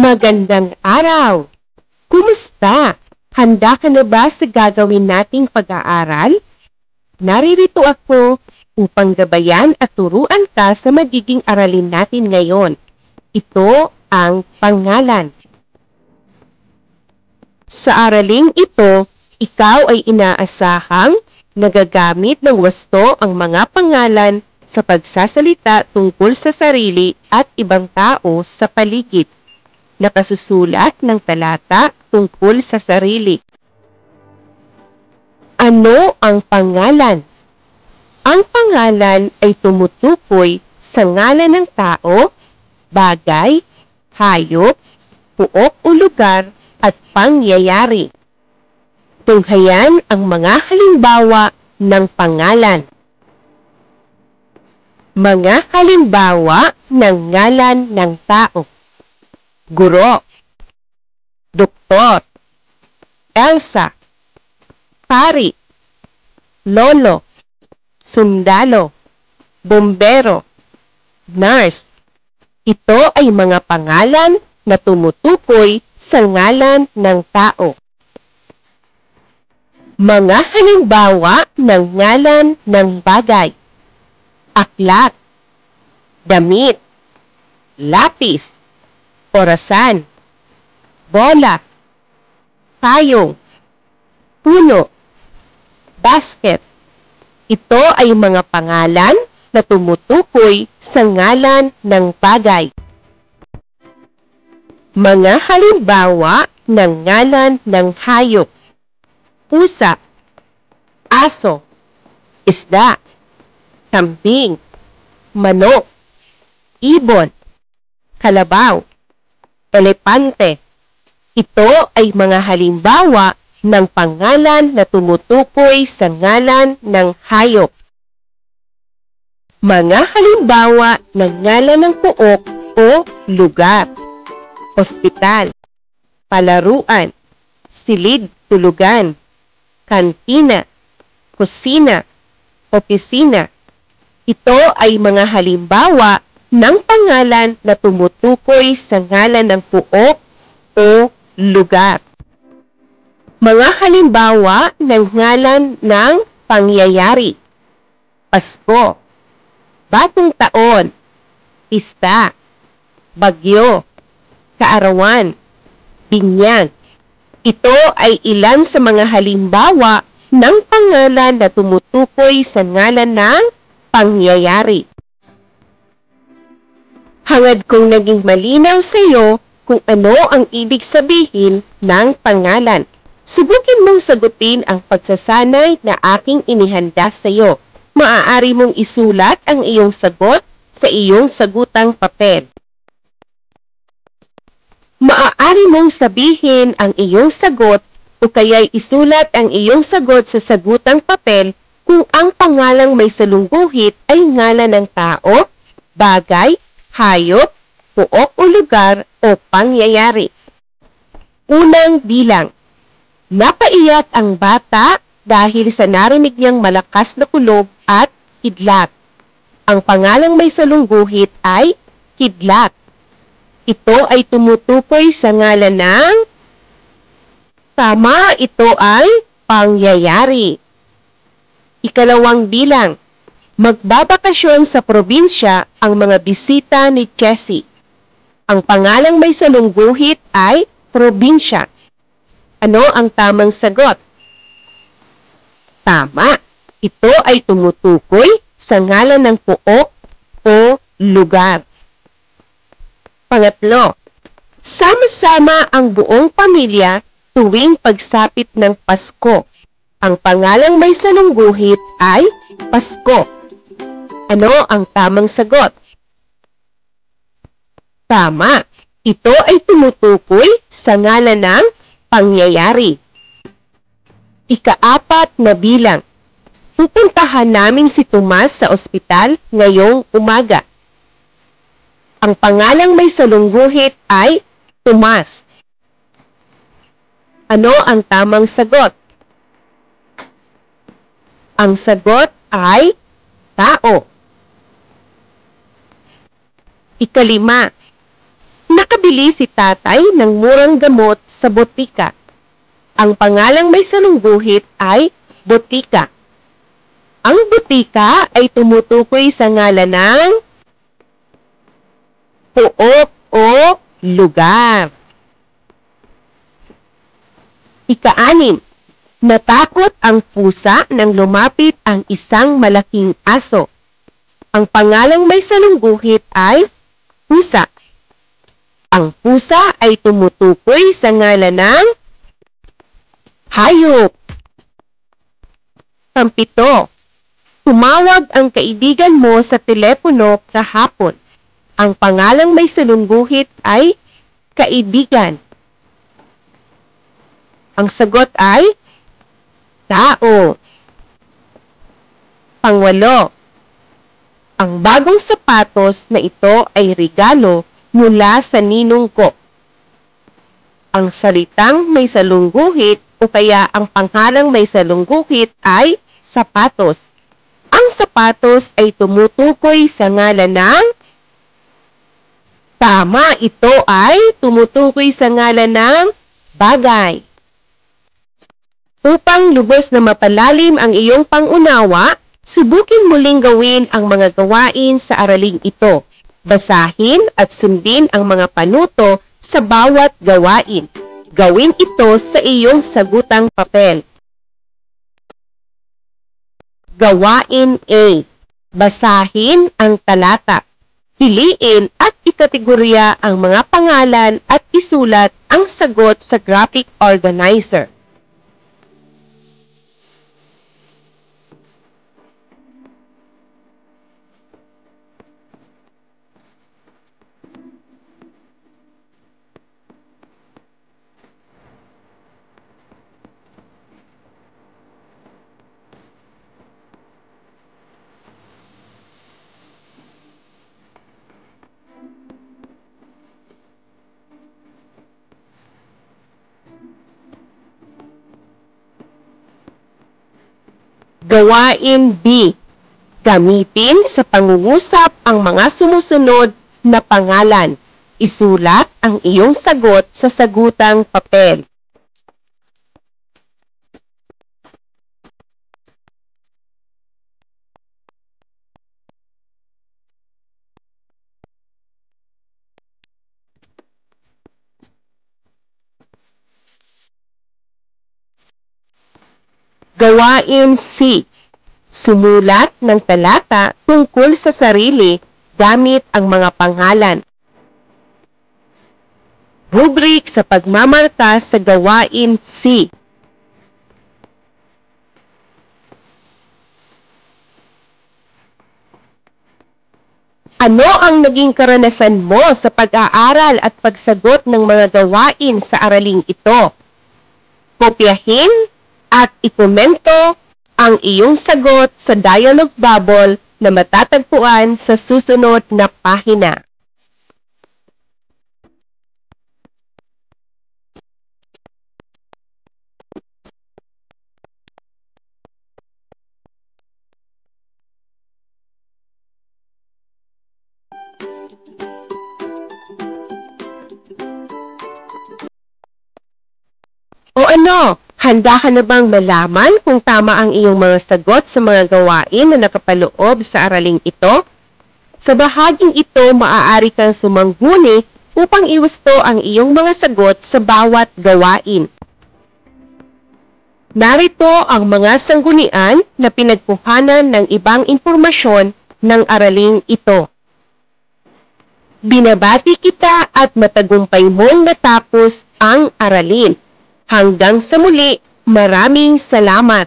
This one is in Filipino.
Magandang araw! Kumusta? Handa ka na ba sa gagawin nating pag-aaral? Naririto ako upang gabayan at turuan ka sa magiging aralin natin ngayon. Ito ang pangalan. Sa araling ito, ikaw ay inaasahang nagagamit ng wasto ang mga pangalan sa pagsasalita tungkol sa sarili at ibang tao sa paligid. Nakasusulat ng talata tungkol sa sarili. Ano ang pangalan? Ang pangalan ay tumutukoy sa ngalan ng tao, bagay, hayop, puok o lugar at pangyayari. Tunghayan ang mga halimbawa ng pangalan. Mga halimbawa ng ngalan ng tao. Guro, doktor, Elsa, pari, lolo, sundalo, bombero, nurse. Ito ay mga pangalan na tumutukoy sa ngalan ng tao. Mga halimbawa ng ngalan ng bagay. Aklat, damit, lapis, orasan, bola, payong, puno, basket. Ito ay mga pangalan na tumutukoy sa ngalan ng bagay. Mga halimbawa ng ngalan ng hayop. Pusa, aso, isda, kambing, manok, ibon, kalabaw, elepante. Ito ay mga halimbawa ng pangalan na tumutukoy sa ngalan ng hayop. Mga halimbawa ng ngalan ng puok o lugar. Ospital, palaruan, silid tulugan, kantina, kusina, opisina. Ito ay mga halimbawa ng pangalan na tumutukoy sa ngalan ng puok o lugar. Mga halimbawa ng ngalan ng pangyayari. Pasko, bagong taon, pista, bagyo, kaarawan, binyag. Ito ay ilan sa mga halimbawa ng pangalan na tumutukoy sa ngalan ng pangyayari. Hangad kong naging malinaw sa iyo kung ano ang ibig sabihin ng pangalan. Subukin mong sagutin ang pagsasanay na aking inihanda sa iyo. Maaari mong isulat ang iyong sagot sa iyong sagutang papel. Maaari mong sabihin ang iyong sagot o kaya'y isulat ang iyong sagot sa sagutang papel kung ang pangalang may salungguhit ay ngalan ng tao, bagay, hayop, puok o lugar o pangyayari. Unang bilang. Napaiyak ang bata dahil sa narinig niyang malakas na kulob at kidlat. Ang pangalang may salungguhit ay kidlat. Ito ay tumutukoy sa ngalan ng tama, ito ay pangyayari. Ikalawang bilang. Magbabakasyon sa probinsya ang mga bisita ni Jessie. Ang pangalang may salungguhit ay probinsya. Ano ang tamang sagot? Tama. Ito ay tumutukoy sa ngalan ng puok o lugar. Pangatlo, sama-sama ang buong pamilya tuwing pagsapit ng Pasko. Ang pangalang may salungguhit ay Pasko. Ano ang tamang sagot? Tama. Ito ay tumutukoy sa ngalan ng pangyayari. Ika-4 na bilang. Pupuntahan namin si Tomas sa ospital ngayong umaga. Ang pangalang may salungguhit ay Tomas. Ano ang tamang sagot? Ang sagot ay tao. Ikalima, nakabili si tatay ng murang gamot sa botika. Ang pangalang may salungguhit ay botika. Ang botika ay tumutukoy sa ngalan ng pook o lugar. Ika-anim, natakot ang pusa nang lumapit ang isang malaking aso. Ang pangalang may salungguhit ay pusa. Ang pusa ay tumutukoy sa ngalan ng hayop. Pampito, tumawag ang kaibigan mo sa telepono kahapon. Ang pangalang may salungguhit ay kaibigan. Ang sagot ay tao. Pangwalo, ang bagong sapatos na ito ay regalo mula sa ninong ko. Ang salitang may salungguhit o kaya ang pangalang may salungguhit ay sapatos. Ang sapatos ay tumutukoy sa ngalan ng tama, ito ay tumutukoy sa ngalan ng bagay. Upang lubos na mapalalim ang iyong pangunawa, subukin muling gawin ang mga gawain sa araling ito. Basahin at sundin ang mga panuto sa bawat gawain. Gawin ito sa iyong sagutang papel. Gawain A. Basahin ang talata. Piliin at ikategorya ang mga pangalan at isulat ang sagot sa graphic organizer. Gawain B. Gamitin sa pangungusap ang mga sumusunod na pangalan. Isulat ang iyong sagot sa sagutang papel. Gawain C. Sumulat ng talata tungkol sa sarili gamit ang mga pangalan. Rubric sa pagmamarka sa gawain C. Ano ang naging karanasan mo sa pag-aaral at pagsagot ng mga gawain sa araling ito? Kopyahin at ikomento ang iyong sagot sa dialog bubble na matatagpuan sa susunod na pahina. O ano? Handa ka na bang malaman kung tama ang iyong mga sagot sa mga gawain na nakapaloob sa araling ito? Sa bahaging ito, maaari kang sumangguni upang iwasto ang iyong mga sagot sa bawat gawain. Narito ang mga sanggunian na pinagkuhanan ng ibang impormasyon ng araling ito. Binabati kita at matagumpay mong natapos ang aralin. Hanggang sa muli, maraming salamat!